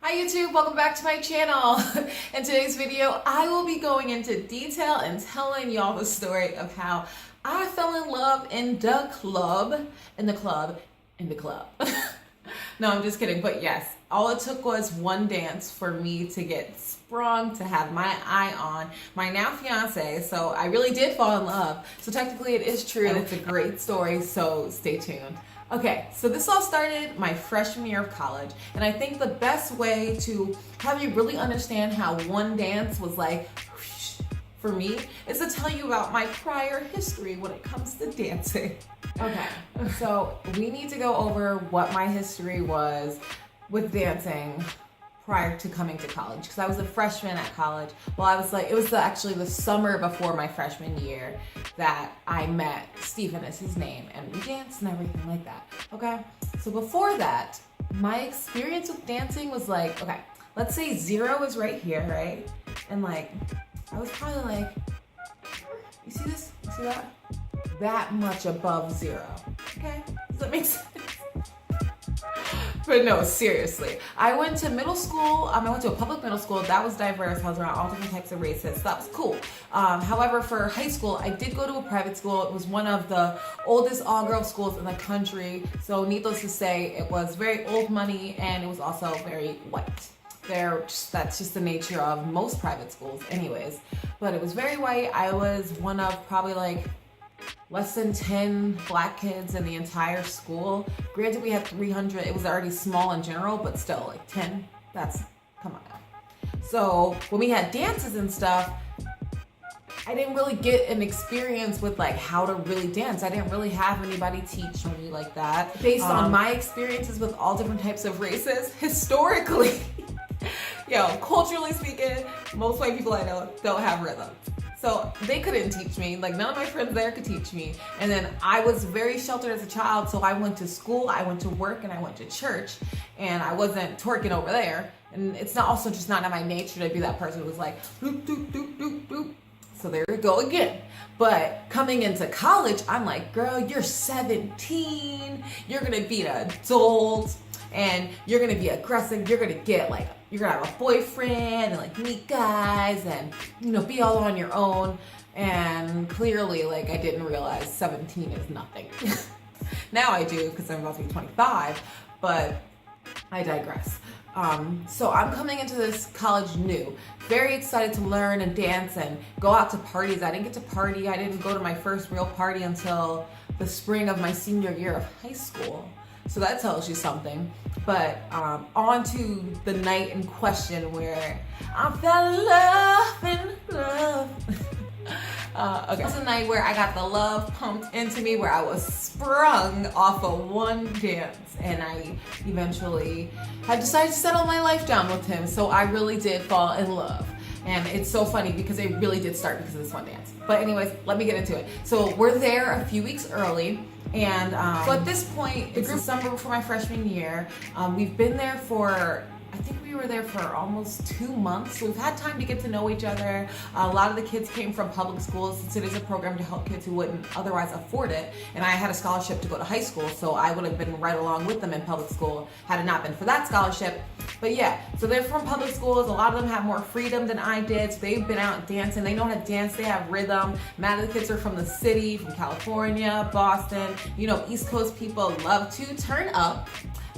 Hi YouTube, welcome back to my channel. In today's video, I will be going into detail and telling y'all the story of how I fell in love in the club. No, I'm just kidding, but yes, all it took was one dance for me to get sprung, to have my eye on my now fiance. So I really did fall in love. So technically it is true and it's a great story, so stay tuned. Okay, so this all started my freshman year of college, and I think the best way to have you really understand how one dance was like whoosh, for me is to tell you about my prior history when it comes to dancing. Okay, so we need to go over what my history was with dancing prior to coming to college, because I was a freshman at college. Well, it was actually the summer before my freshman year that I met Stephen, is his name, and we danced and everything like that. Okay, so before that, my experience with dancing was like, okay, let's say 0 is right here, right? And like, I was probably like, you see this? You see that? That much above 0. Okay, does that make sense? But no, seriously. I went to middle school. I went to a public middle school that was diverse. I was around all different types of races. So that was cool. However, for high school, I did go to a private school. It was one of the oldest all-girl schools in the country. So needless to say, it was very old money and it was also very white. That's just the nature of most private schools anyways. But it was very white. I was one of probably like less than 10 black kids in the entire school. Granted, we had 300. It was already small in general, but still, like 10, come on now. So when we had dances and stuff, I didn't really get an experience with like how to really dance. I didn't really have anybody teach me like that. Based on my experiences with all different types of races, historically, culturally speaking, most white people I know don't have rhythm. So they couldn't teach me, like none of my friends there could teach me. And then I was very sheltered as a child, so I went to school, I went to work, and I went to church, and I wasn't twerking over there. And it's also just not in my nature to be that person who was like, doop, doop, doop, doop, doop. So there we go again. But coming into college, I'm like, girl, you're 17, you're gonna be an adult, and you're gonna be aggressive, you're gonna have a boyfriend and like meet guys and be all on your own. And clearly, like, I didn't realize 17 is nothing. Now I do, because I'm about to be 25, but I digress. So I'm coming into this college new, very excited to learn and dance and go out to parties. I didn't get to party. I didn't go to my first real party until the spring of my senior year of high school. So that tells you something. But on to the night in question where I fell in love. Okay. It was a night where I got the love pumped into me, where I was sprung off of one dance, and I eventually had decided to settle my life down with him. So I really did fall in love. And it's so funny because it really did start because of this one dance. But anyways, let me get into it. So we're there a few weeks early. And so at this point, it's the summer before my freshman year. We've been there for, I think we were there for almost 2 months. So we've had time to get to know each other. A lot of the kids came from public schools, since it is a program to help kids who wouldn't otherwise afford it. And I had a scholarship to go to high school, so I would have been right along with them in public school had it not been for that scholarship. But yeah, so they're from public schools. A lot of them have more freedom than I did. So they've been out dancing. They know how to dance. They have rhythm. Mad of the kids are from the city, from California, Boston. East Coast people love to turn up.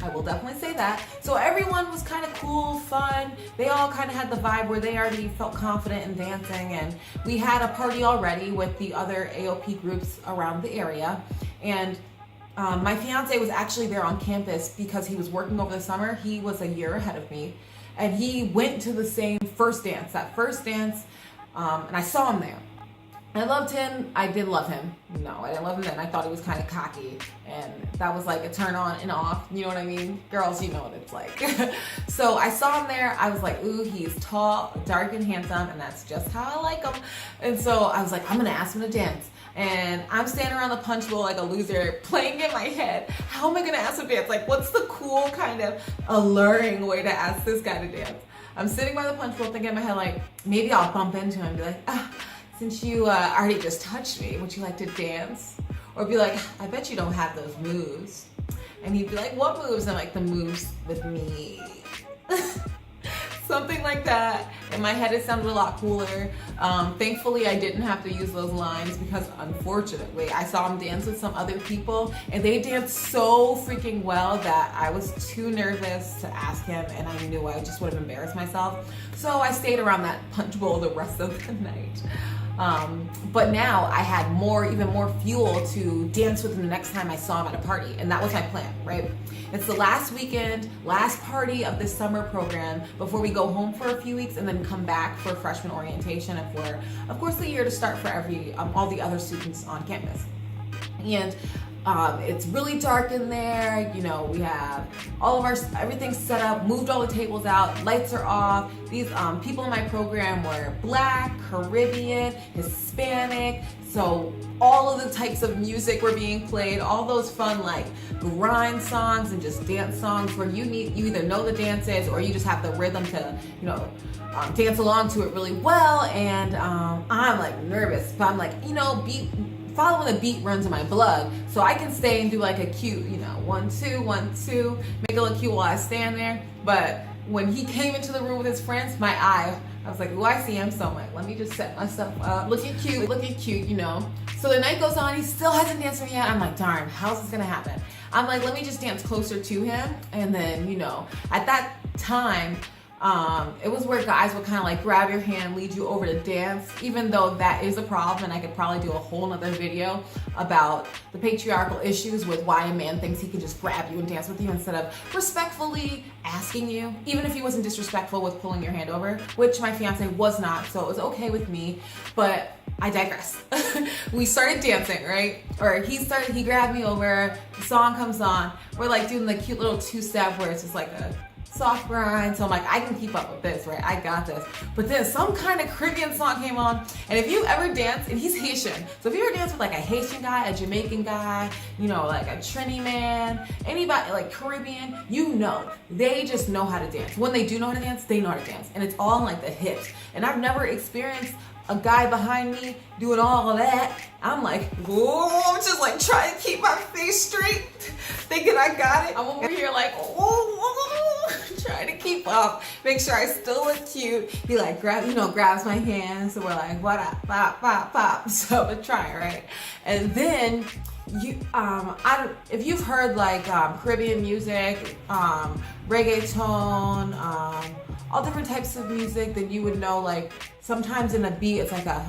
I will definitely say that. So everyone was kind of cool, fun. They all kind of had the vibe where they already felt confident in dancing. And we had a party already with the other AOP groups around the area. And my fiance was actually there on campus because he was working over the summer. He was a year ahead of me, and he went to the same first dance, and I saw him there. I loved him. I did love him. No, I didn't love him then. I thought he was kind of cocky, and that was like a turn on and off. You know what I mean? Girls, you know what it's like. So I saw him there. I was like, ooh, he's tall, dark, and handsome, and that's just how I like him. And so I was like, I'm gonna ask him to dance. And I'm standing around the punch bowl like a loser, playing in my head, how am I gonna ask him to dance? Like, what's the cool kind of alluring way to ask this guy to dance? I'm sitting by the punch bowl thinking in my head, like, maybe I'll bump into him and be like, since you already just touched me, would you like to dance? Or be like, I bet you don't have those moves. And he'd be like, what moves? And I'm like, the moves with me. something like that. In my head, it sounded a lot cooler. Thankfully, I didn't have to use those lines because unfortunately, I saw him dance with some other people and they danced so freaking well that I was too nervous to ask him, and I knew I just would have embarrassed myself. So I stayed around that punch bowl the rest of the night. But now I had even more fuel to dance with him the next time I saw him at a party, and that was my plan, right? It's the last weekend, last party of this summer program before we go home for a few weeks and then come back for freshman orientation and for, of course, the year to start for all the other students on campus. And it's really dark in there. You know, we have everything set up, moved all the tables out, lights are off. These people in my program were Black, Caribbean, Hispanic. So all of the types of music were being played, all those fun like grind songs and just dance songs where you either know the dances or you just have the rhythm to, you know, dance along to it really well. And I'm like nervous, but I'm like, you know, following the beat runs in my blood, so I can stay and do like a cute, you know, 1, 2, 1, 2, make it look cute while I stand there. But when he came into the room with his friends, I was like, oh, I see him, so I'm like, let me just set myself up, looking cute, you know. So the night goes on, he still hasn't danced with me yet. I'm like, darn, how's this gonna happen? I'm like, let me just dance closer to him, and then, you know, at that time, it was where guys would kind of like grab your hand, lead you over to dance, even though that is a problem, and I could probably do a whole nother video about the patriarchal issues with why a man thinks he can just grab you and dance with you instead of respectfully asking you, even if he wasn't disrespectful with pulling your hand over, which my fiance was not, so it was okay with me, but I digress. We started dancing, right? Or he grabbed me over, the song comes on, we're like doing the cute little two-step where it's just like a soft grind, so I'm like, I can keep up with this, right? I got this. But then some kind of Caribbean song came on, and if you ever dance, and he's Haitian, so if you ever dance with like a Haitian guy, a Jamaican guy, you know, like a Trini man, anybody like Caribbean, you know, they just know how to dance. When they do know how to dance, they know how to dance, and it's all in like the hips. And I've never experienced a guy behind me doing all of that. I'm like, whoa, I'm just like trying to keep my face straight, thinking I got it. I'm over here like, whoa, trying to keep up, make sure I still look cute. He like grabs my hand, so we're like, what up, pop, pop, pop. So we're trying, right? And then if you've heard like Caribbean music, reggaeton, all different types of music, then you would know like sometimes in a beat it's like a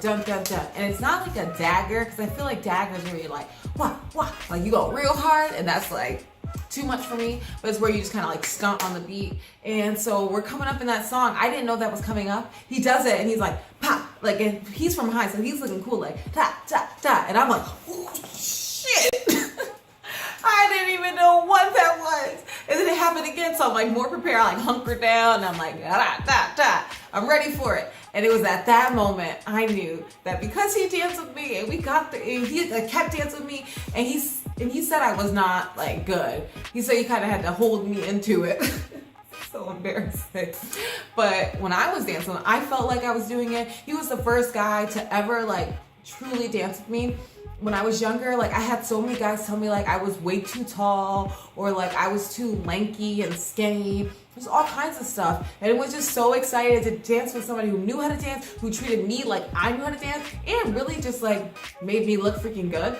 dun dun dun, and it's not like a dagger, because I feel like daggers where you're like wah wah, like you go real hard, and that's like too much for me. But it's where you just kind of like stomp on the beat. And so we're coming up in that song. I didn't know that was coming up. He does it and he's like pop, like, and he's from high, so he's looking cool, like ta ta ta, and I'm like, oh shit. I didn't even know what that was. And then it happened again, so I'm like more prepared. I like hunker down, and I'm like, da, da, da. I'm ready for it. And it was at that moment I knew that because he danced with me, and he kept dancing with me, and he said I was not like good. He said he kind of had to hold me into it. So embarrassing. But when I was dancing, I felt like I was doing it. He was the first guy to ever like truly dance with me. When I was younger, like I had so many guys tell me like I was way too tall, or like I was too lanky and skinny. There's all kinds of stuff. And it was just so excited to dance with somebody who knew how to dance, who treated me like I knew how to dance, and really just like made me look freaking good.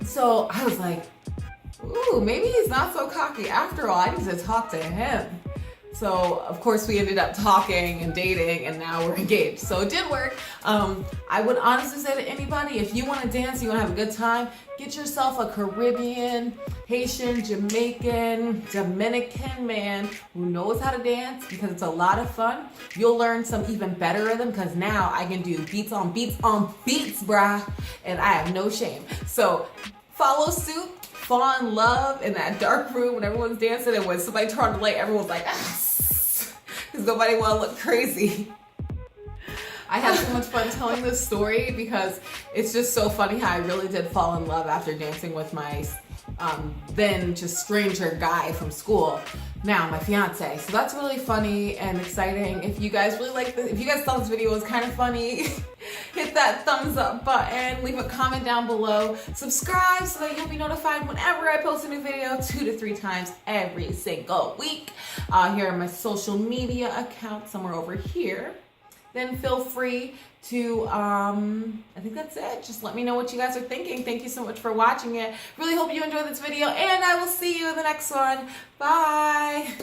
So I was like, ooh, maybe he's not so cocky after all. I need to talk to him. So of course we ended up talking and dating, and now we're engaged. So it did work. I would honestly say to anybody, if you want to dance, you want to have a good time, get yourself a Caribbean, Haitian, Jamaican, Dominican man who knows how to dance, because it's a lot of fun. You'll learn some even better rhythm, because now I can do beats on beats on beats, brah, and I have no shame. So follow suit. Fall in love in that dark room when everyone's dancing, and when somebody turned on the light, everyone's like, because nobody want to look crazy. I had so much fun telling this story because it's just so funny how I really did fall in love after dancing with my then just stranger guy from school. now my fiance. So that's really funny and exciting. If you guys really like this, if you guys thought this video was kind of funny, hit that thumbs up button, leave a comment down below, subscribe so that you'll be notified whenever I post a new video 2 to 3 times every single week. Here are my social media accounts, somewhere over here. Then feel free to, I think that's it. Just let me know what you guys are thinking. Thank you so much for watching it. Really hope you enjoyed this video, and I will see you in the next one. Bye.